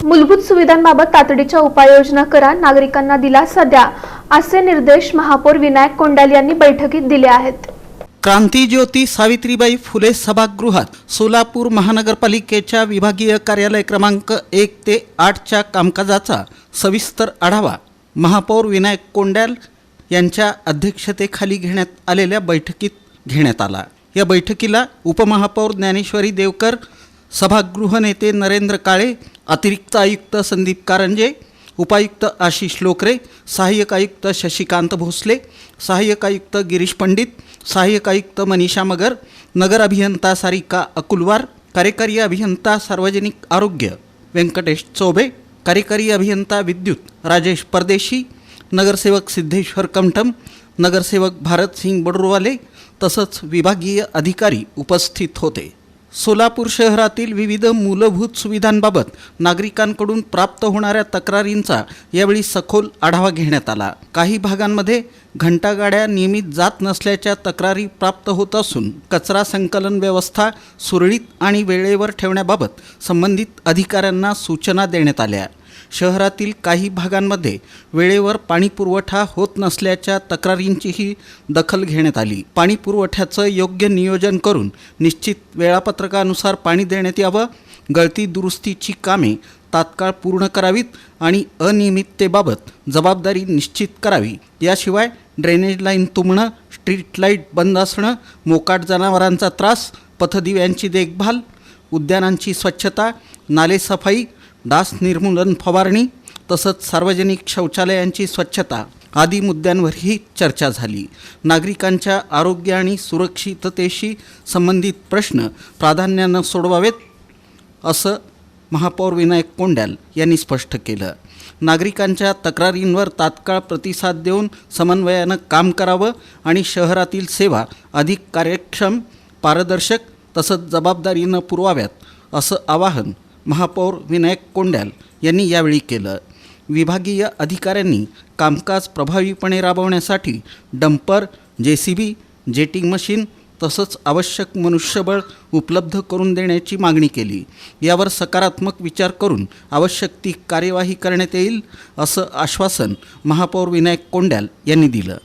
मूलभूत सुविधांबाबत तातडीच्या उपाययोजना करा, नागरिकांना दिलासा द्या, असे निर्देश महापौर विनायक कोंडाल यांनी बैठकीत दिले आहेत। क्रांतिज्योती सावित्रीबाई फुले सभागृहात सोलापूर महानगरपालिकेच्या विभागीय कार्यालय क्रमांक 1 ते 8 च्या कामकाजाचा सविस्तर आढावा महापौर विनायक कोंडाल यांच्या अध्यक्षतेखाली घेण्यात आलेल्या बैठकीत घेण्यात आला। या बैठकीला उपमहापौर ज्ञानेश्वरी देवकर, सभागृह नेते नरेंद्र काळे, अतिरिक्त आयुक्त संदीप कारंजे, उपायुक्त आशिष लोकरे, सहाय्यक आयुक्त शशिकांत भोसले, सहाय्यक आयुक्त गिरीश पंडित, सहाय्यक आयुक्त मनीषा मगर, नगर अभियंता सारिका अकुलवार, कार्यकारी अभियंता सार्वजनिक आरोग्य व्यंकटेश चौबे, कार्यकारी अभियंता विद्युत राजेश परदेशी, नगरसेवक सिद्धेश्वर कमठम, नगरसेवक भारत सिंग बडरूवाले तसंच विभागीय अधिकारी उपस्थित होते। सोलापूर शहरातील विविध मूलभूत सुविधांबाबत नागरिकांकडून प्राप्त होणाऱ्या तक्रारींचा यावेळी सखोल आढावा घेण्यात आला। काही भागांमध्ये घंटागाड्या नियमित जात नसल्याच्या तक्रारी प्राप्त होत असून कचरा संकलन व्यवस्था सुरळीत आणि वेळेवर ठेवण्याबाबत संबंधित अधिकाऱ्यांना सूचना देण्यात आल्या। शहरातील काही भागांमध्ये वेळेवर पाणी पुरवठा होत नसल्याच्या तक्रारींचीही दखल घेण्यात आली। पाणी पुरवठ्याचं योग्य नियोजन करून निश्चित वेळापत्रकानुसार पाणी देण्यात यावं, गळती दुरुस्तीची कामे तात्काळ पूर्ण करावीत आणि अनियमिततेबाबत जबाबदारी निश्चित करावी। याशिवाय ड्रेनेज लाईन तुंबणं, स्ट्रीट लाईट बंद असणं, मोकाट जनावरांचा त्रास, पथदिव्यांची देखभाल, उद्यानांची स्वच्छता, नाले सफाई, डास निर्मूलन फवारणी तसंच सार्वजनिक शौचालयांची स्वच्छता आदी मुद्द्यांवरही चर्चा झाली। नागरिकांच्या आरोग्य आणि सुरक्षिततेशी संबंधित प्रश्न प्राधान्यानं सोडवावेत असं महापौर विनायक कोंडाल यांनी स्पष्ट केलं। नागरिकांच्या तक्रारींवर तात्काळ प्रतिसाद देऊन समन्वयानं काम करावं आणि शहरातील सेवा अधिक कार्यक्षम, पारदर्शक तसंच जबाबदारीनं पुरवाव्यात असं आवाहन महापौर विनायक कोंडाल यांनी यावेळी केलं। विभागीय अधिकाऱ्यांनी कामकाज प्रभावीपणे राबवण्यासाठी डंपर, JCB, जेटिंग मशीन तसंच आवश्यक मनुष्यबळ उपलब्ध करून देण्याची मागणी केली। यावर सकारात्मक विचार करून आवश्यक ती कार्यवाही करण्यात येईल असं आश्वासन महापौर विनायक कोंडाल यांनी दिलं।